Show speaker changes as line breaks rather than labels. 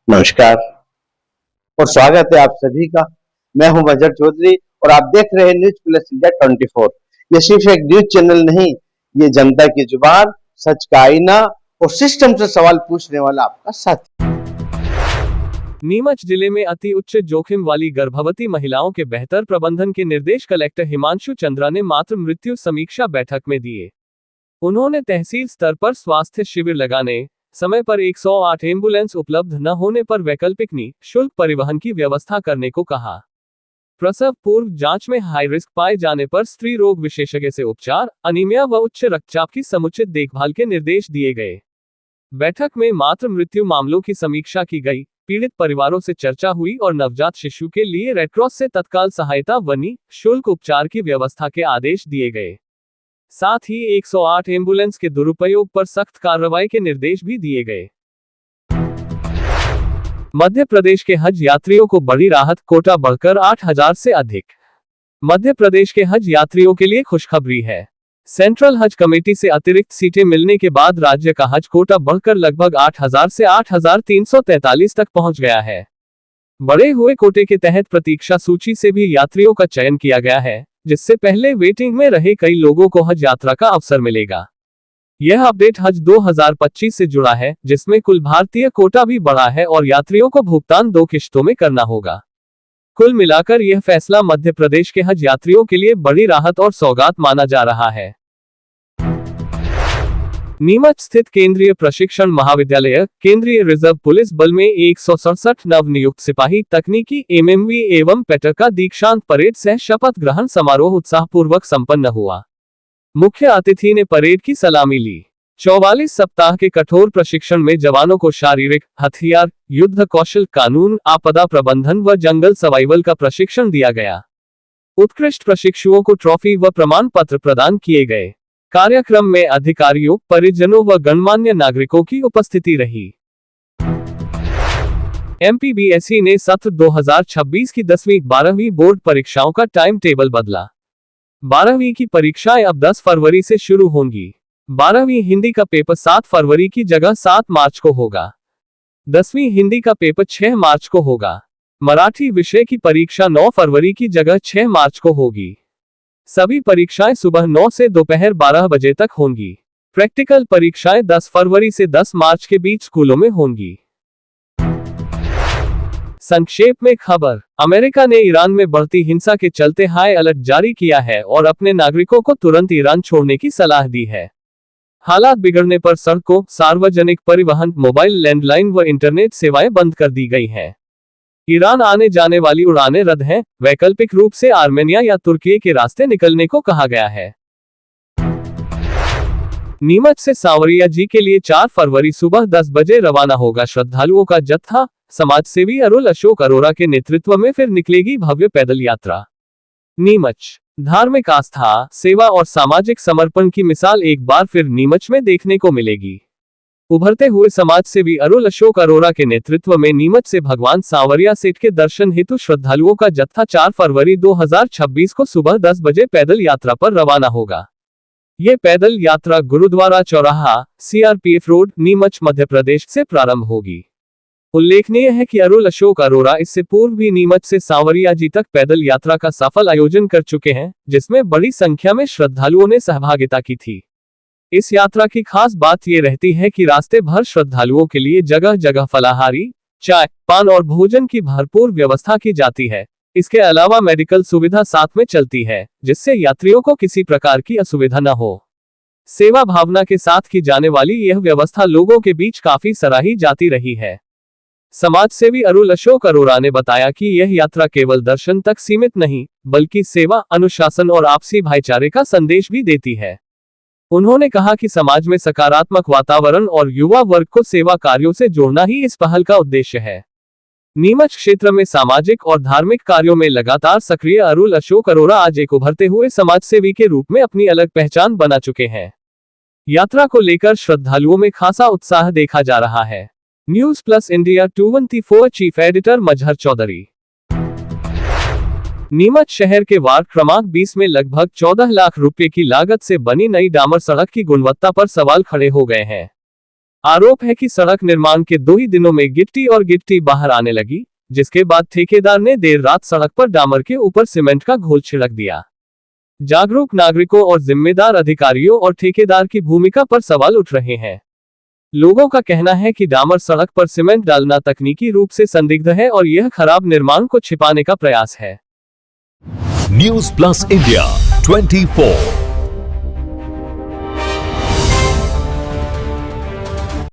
नमस्कार और स्वागत है आप सभी का। मैं हूं मजहर चौधरी और आप देख रहे हैं न्यूज प्लस इंडिया 24। ये सिर्फ एक न्यूज चैनल नहीं, ये जनता की जुबान, सच का आईना और सिस्टम से सवाल पूछने वाला आपका साथी।
नीमच जिले में अति उच्च जोखिम वाली गर्भवती महिलाओं के बेहतर प्रबंधन के निर्देश कलेक्टर हिमांशु चंद्रा ने मातृ मृत्यु समीक्षा बैठक में दिए। उन्होंने तहसील स्तर पर स्वास्थ्य शिविर लगाने, समय पर 108 एम्बुलेंस उपलब्ध न होने पर वैकल्पिक निःशुल्क परिवहन की व्यवस्था करने को कहा। प्रसव पूर्व जांच में हाई रिस्क पाए जाने पर स्त्री रोग विशेषज्ञ से उपचार, अनीमिया व उच्च रक्तचाप की समुचित देखभाल के निर्देश दिए गए। बैठक में मातृ मृत्यु मामलों की समीक्षा की गई, पीड़ित परिवारों से चर्चा हुई और नवजात शिशु के लिए रेडक्रॉस से तत्काल सहायता व निःशुल्क उपचार की व्यवस्था के आदेश दिए गए। साथ ही 108 एम्बुलेंस के दुरुपयोग पर सख्त कार्रवाई के निर्देश भी दिए गए। मध्य प्रदेश के हज यात्रियों को बड़ी राहत, कोटा बढ़कर 8,000 से अधिक। मध्य प्रदेश के हज यात्रियों के लिए खुशखबरी है। सेंट्रल हज कमेटी से अतिरिक्त सीटें मिलने के बाद राज्य का हज कोटा बढ़कर लगभग 8,000 से 8,343 तक पहुंच गया है। बढ़े हुए कोटे के तहत प्रतीक्षा सूची से भी यात्रियों का चयन किया गया है, जिससे पहले वेटिंग में रहे कई लोगों को हज यात्रा का अवसर मिलेगा। यह अपडेट हज 2025 से जुड़ा है, जिसमें कुल भारतीय कोटा भी बढ़ा है और यात्रियों को भुगतान 2 किश्तों में करना होगा। कुल मिलाकर यह फैसला मध्य प्रदेश के हज यात्रियों के लिए बड़ी राहत और सौगात माना जा रहा है। नीमच स्थित केंद्रीय प्रशिक्षण महाविद्यालय, केंद्रीय रिजर्व पुलिस बल में 167 नवनियुक्त सिपाही, तकनीकी एमएमवी एवं पेटर का दीक्षांत परेड सह शपथ ग्रहण समारोह उत्साहपूर्वक संपन्न हुआ। मुख्य अतिथि ने परेड की सलामी ली। 44 सप्ताह के कठोर प्रशिक्षण में जवानों को शारीरिक, हथियार, युद्ध कौशल, कानून, आपदा प्रबंधन व जंगल सर्वाइवल का प्रशिक्षण दिया गया। उत्कृष्ट प्रशिक्षुओं को ट्रॉफी व प्रमाण पत्र प्रदान किए गए। कार्यक्रम में अधिकारियों, परिजनों व गणमान्य नागरिकों की उपस्थिति रही। एमपीबीएसई ने सत्र 2026 की 10वीं-12वीं बोर्ड परीक्षाओं का टाइम टेबल बदला। 12वीं की परीक्षाएं अब 10 फरवरी से शुरू होंगी। 12वीं हिंदी का पेपर 7 फरवरी की जगह 7 मार्च को होगा। 10वीं हिंदी का पेपर 6 मार्च को होगा। मराठी विषय की परीक्षा 9 फरवरी की जगह 6 मार्च को होगी। सभी परीक्षाएं सुबह 9 से दोपहर 12 बजे तक होंगी। प्रैक्टिकल परीक्षाएं 10 फरवरी से 10 मार्च के बीच स्कूलों में होंगी। संक्षेप में खबर, अमेरिका ने ईरान में बढ़ती हिंसा के चलते हाई अलर्ट जारी किया है और अपने नागरिकों को तुरंत ईरान छोड़ने की सलाह दी है। हालात बिगड़ने पर सड़कों, सार्वजनिक परिवहन, मोबाइल, लैंडलाइन व इंटरनेट सेवाएं बंद कर दी गई हैं। ईरान आने जाने वाली उड़ानें रद्द हैं, वैकल्पिक रूप से आर्मेनिया या तुर्की के रास्ते निकलने को कहा गया है। नीमच से सांवरिया जी के लिए 4 फरवरी सुबह 10 बजे रवाना होगा श्रद्धालुओं का जत्था। समाजसेवी अरुल अशोक अरोरा के नेतृत्व में फिर निकलेगी भव्य पैदल यात्रा। नीमच, धार्मिक आस्था, सेवा और सामाजिक समर्पण की मिसाल एक बार फिर नीमच में देखने को मिलेगी। उभरते हुए समाजसेवी अरुल अशोक अरोरा के नेतृत्व में नीमच से भगवान सांवरिया सेठ के दर्शन हेतु श्रद्धालुओं का जत्था 4 फरवरी 2026 को सुबह 10 बजे पैदल यात्रा पर रवाना होगा। ये पैदल यात्रा गुरुद्वारा चौराहा, सीआरपीएफ रोड, नीमच, मध्य प्रदेश से प्रारंभ होगी। उल्लेखनीय है कि अरुल अशोक अरोरा इससे पूर्व भी नीमच से सांवरिया जी तक पैदल यात्रा का सफल आयोजन कर चुके हैं, जिसमें बड़ी संख्या में श्रद्धालुओं ने सहभागिता की थी। इस यात्रा की खास बात ये रहती है कि रास्ते भर श्रद्धालुओं के लिए जगह जगह फलाहारी, चाय, पान और भोजन की भरपूर व्यवस्था की जाती है। इसके अलावा मेडिकल सुविधा साथ में चलती है, जिससे यात्रियों को किसी प्रकार की असुविधा न हो। सेवा भावना के साथ की जाने वाली यह व्यवस्था लोगों के बीच काफी सराही जाती रही है। समाजसेवी अरुल अशोक अरोरा ने बताया कि यह यात्रा केवल दर्शन तक सीमित नहीं, बल्कि सेवा, अनुशासन और आपसी भाईचारे का संदेश भी देती है। उन्होंने कहा कि समाज में सकारात्मक वातावरण और युवा वर्ग को सेवा कार्यों से जोड़ना ही इस पहल का उद्देश्य है। नीमच क्षेत्र में सामाजिक और धार्मिक कार्यों में लगातार सक्रिय अरुल अशोक अरोरा आज एक उभरते हुए समाजसेवी के रूप में अपनी अलग पहचान बना चुके हैं। यात्रा को लेकर श्रद्धालुओं में खासा उत्साह देखा जा रहा है। News plus India 24 chief editor Mazhar Chaudhary. Neemuch शहर के वार्ड क्रमांक 20 में लगभग 14 लाख रुपए की लागत से बनी नई डामर सड़क की गुणवत्ता पर सवाल खड़े हो गए हैं। आरोप है कि सड़क निर्माण के 2 ही दिनों में गिट्टी बाहर आने लगी, जिसके बाद ठेकेदार ने देर रात सड़क पर डामर के ऊपर सीमेंट का घोल छिड़क दिया। जागरूक नागरिकों और जिम्मेदार अधिकारियों और ठेकेदार की भूमिका पर सवाल उठ रहे हैं। लोगों का कहना है कि डामर सड़क पर सीमेंट डालना तकनीकी रूप से संदिग्ध है और यह खराब निर्माण को छिपाने का प्रयास है।
News plus India 24